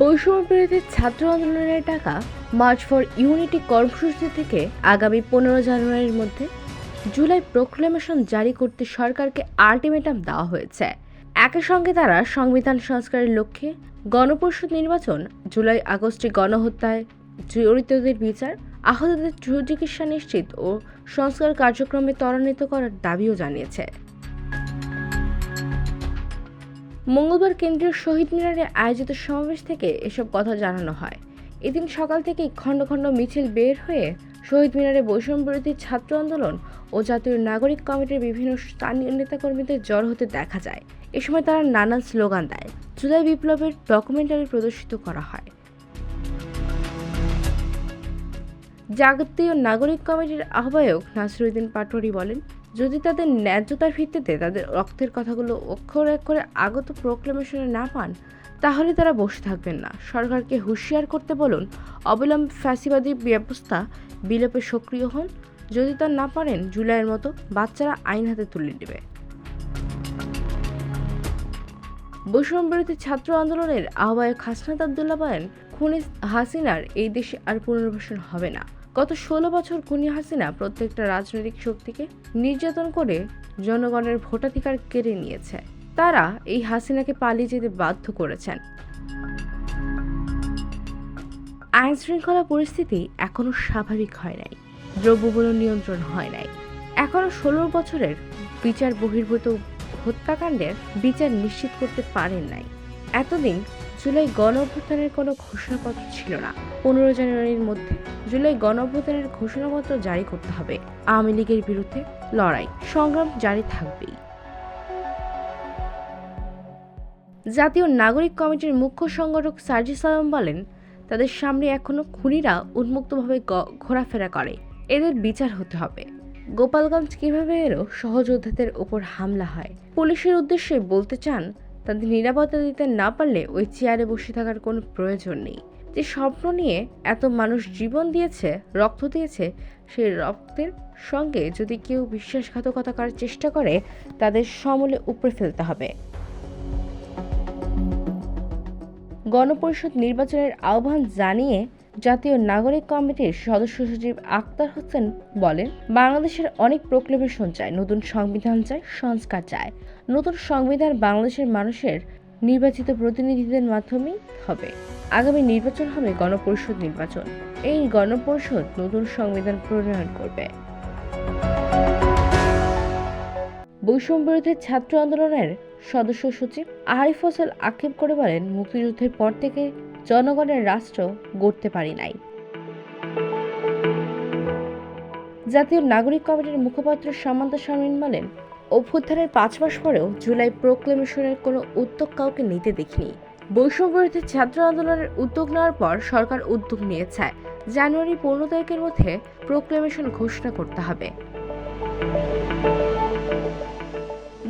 বৈষম্য বিরোধী ছাত্র আন্দোলনের ডাকা মার্চ ফর ইউনিটি কর্মসূচি থেকে আগামী 15 জানুয়ারির মধ্যে জুলাই প্রোক্লেমেশন জারি করতে সরকারকে আল্টিমেটাম দেওয়া হয়েছে। একই সঙ্গে তারা সংবিধান সংস্কারের লক্ষ্যে গণপরিষদ নির্বাচন, জুলাই আগস্টে গণহত্যায় জড়িতদের বিচার, আহতদের সুচিকিৎসা নিশ্চিত ও সংস্কার কার্যক্রমে ত্বরান্বিত করার দাবিও জানিয়েছে। মঙ্গলবার কেন্দ্রীয় শহীদ মিনারে আয়োজিত সমাবেশ থেকে এসব কথা জানানো হয়। এদিন সকাল থেকেই খণ্ড খণ্ড মিছিল বের হয়ে শহীদ মিনারে বৈষম্য বিরোধী ছাত্র আন্দোলন ও জাতীয় নাগরিক কমিটির বিভিন্ন স্থানীয় নেতাকর্মীদের জড়ো হতে দেখা যায়। এ সময় তারা নানান স্লোগান দেয়। জুলাই বিপ্লবের ডকুমেন্টারি প্রদর্শিত করা হয়। জাতীয় নাগরিক কমিটির আহ্বায়ক নাসিরউদ্দিন পাটোয়ারি বলেন, যদি তাদের ন্যায্যতার ভিত্তিতে তাদের রক্তের কথাগুলো অক্ষর অক্ষরে আগত প্রোক্লেমেশনে না পান, তাহলে তারা বসে থাকবেন না। সরকারকে হুঁশিয়ার করতে বলুন, অবিলম্বে ফ্যাসিবাদী ব্যবস্থা বিলোপে সক্রিয় হন। যদি তা না পারেন, জুলাইয়ের মতো বাচ্চারা আইন হাতে তুলে নেবে। বৈষম্য বিরোধী ছাত্র আন্দোলনের আহ্বায়ক হাসনাত আবদুল্লাহ বলেন, খুনি হাসিনার এই দেশে আর পুনর্বাসন হবে না। গত 16 বছর খুনি হাসিনা প্রত্যেকটা রাজনৈতিক শক্তিকে নির্যাতন করে জনগণের ভোটাধিকার কেড়ে নিয়েছে। তারা এই হাসিনাকে পালিয়ে যেতে বাধ্য করেছেন। আইন শৃঙ্খলা পরিস্থিতি এখনো স্বাভাবিক হয় নাই, দ্রব্যমূল্য নিয়ন্ত্রণ হয় নাই, এখনো 16 বছরের বিচার বহির্ভূত হত্যাকাণ্ডের বিচার নিশ্চিত করতে পারেন নাই। এতদিন জুলাই গণ অভ্যুত্থানের কোনো ঘোষণাপত্র ছিল না। 15 জানুয়ারির মধ্যে জুলাই গণ অভ্যুত্থানের ঘোষণাপত্র জারি করতে হবে। আওয়ামী লীগের বিরুদ্ধে লড়াই সংগ্রাম জারি থাকবেই। জাতীয় নাগরিক কমিটির মুখ্য সংগঠক সার্জিস আলম বলেন, তাদের সামনে এখনো খুনিরা উন্মুক্তভাবে ঘোরাফেরা করে, এদের বিচার হতে হবে। গোপালগঞ্জ কিভাবে এলো সহযোদ্ধাদের উপর হামলা হয়? পুলিশের উদ্দেশ্যে বলতে চান, তাদের নিরাপত্তা দিতে না পারলে ওই চেয়ারে বসে থাকার কোনো প্রয়োজন নেই। যে স্বপ্ন নিয়ে এত মানুষ জীবন দিয়েছে, রক্ত দিয়েছে, সেই রক্তের সঙ্গে যদি কেউ বিশ্বাসঘাতকতা করার চেষ্টা করে, তাদের সমূলে উপড়ে ফেলতে হবে। গণপরিষদ নির্বাচনের আহ্বান জানিয়ে জাতীয় নাগরিক কমিটির সদস্য সচিব আক্তার হোসেন বলেন, বাংলাদেশের অনেক প্রোক্লেমেশন চায়, নতুন সংবিধান চায়, সংস্কার চায়। নতুন সংবিধান বাংলাদেশের মানুষের নির্বাচিত প্রতিনিধিদের মাধ্যমেই হবে। আগামী নির্বাচন হবে গণপরিষদ নির্বাচন। এই গণপরিষদ নতুন সংবিধান প্রণয়ন করবে। বৈষম্য বিরোধী ছাত্র আন্দোলনের সদস্য সচিব আরিফ হোসেন আক্ষেপ করে বলেন, মুক্তিযুদ্ধের পর থেকে জনগণের রাষ্ট্র গড়তে পারি নাই। জাতীয় নাগরিক কমিটির মুখপাত্র সামান্তা শারমিন বলেন, অভ্যুত্থানের 5 মাস পরেও জুলাই প্রোক্লেমেশনের কোনো উদ্যোগ কাউকে নিতে দেখিনি। বৈষম্য বিরোধী ছাত্র আন্দোলনের উদ্যোগ নেওয়ার পর সরকার উদ্যোগ নিয়েছে, জানুয়ারি 15 তারিখের মধ্যে প্রোক্লেমেশন ঘোষণা করতে হবে।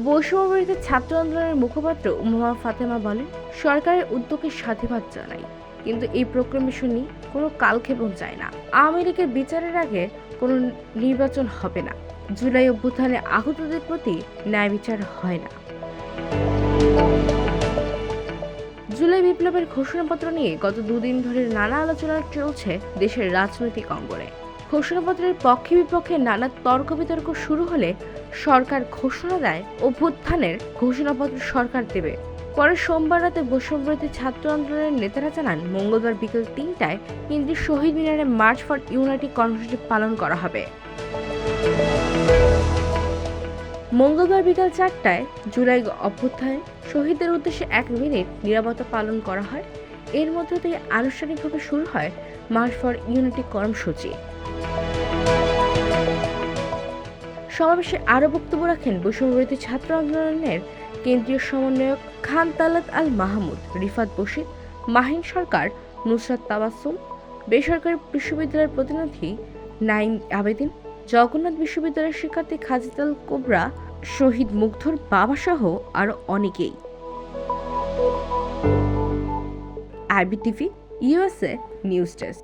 বৈষম্য বিরোধী ছাত্র আন্দোলনের মুখপাত্র উম্মা ফাতেমা বলেন, সরকারের উদ্যোগে সাধুবাদ জানাই, কিন্তু এই প্রোক্লেমেশন নিয়ে কোনো কালক্ষেপণ চায় না। আওয়ামী লীগের বিচারের আগে কোনো নির্বাচন হবে না। জুলাই অভ্যুত্থানে আহতদের প্রতি ন্যায় বিচার হয় না। জুলাই বিপ্লবের ঘোষণাপত্র নিয়ে গত 2 দিন ধরে নানা আলোচনা চলছে দেশের রাজনৈতিক অঙ্গনে। ঘোষণাপত্রের পক্ষে বিপক্ষে নানা তর্ক বিতর্ক শুরু হলে সরকার ঘোষণা দেয়, অভ্যুত্থানের ঘোষণাপত্র সরকার দেবে। পরে সোমবার রাতে বৈষম্য বিরোধী ছাত্র আন্দোলনের নেতারা জানান, মঙ্গলবার বিকেল 3টায় কেন্দ্রীয় শহীদ মিনারে মার্চ ফর ইউনিটি কর্মসূচি পালন করা হবে। মঙ্গলবার বিকেল 4টায় জুলাই অভ্যুত্থানে শহীদদের উদ্দেশ্যে 1 মিনিট নীরবতা পালন করা হয়। এর মধ্যে দিয়ে আনুষ্ঠানিকভাবে শুরু হয় মার্চ ফর ইউনিটি কর্মসূচি। সমাবেশে আরও বক্তব্য রাখেন বৈষম্য বিরোধী ছাত্র আন্দোলনের কেন্দ্রীয় সমন্বয়ক খান তালাত আল মাহমুদ, রিফাত বশির, মাহিন সরকার, নুসরাত তাবাসসুম, বেসরকারি বিশ্ববিদ্যালয়ের প্রতিনিধি নাইম আবেদিন, জগন্নাথ বিশ্ববিদ্যালয়ের শিক্ষার্থী খাজিদাল কোবরা, শহীদ মুগ্ধর বাবা সহ আরও অনেকেই। IBTV USA news desk.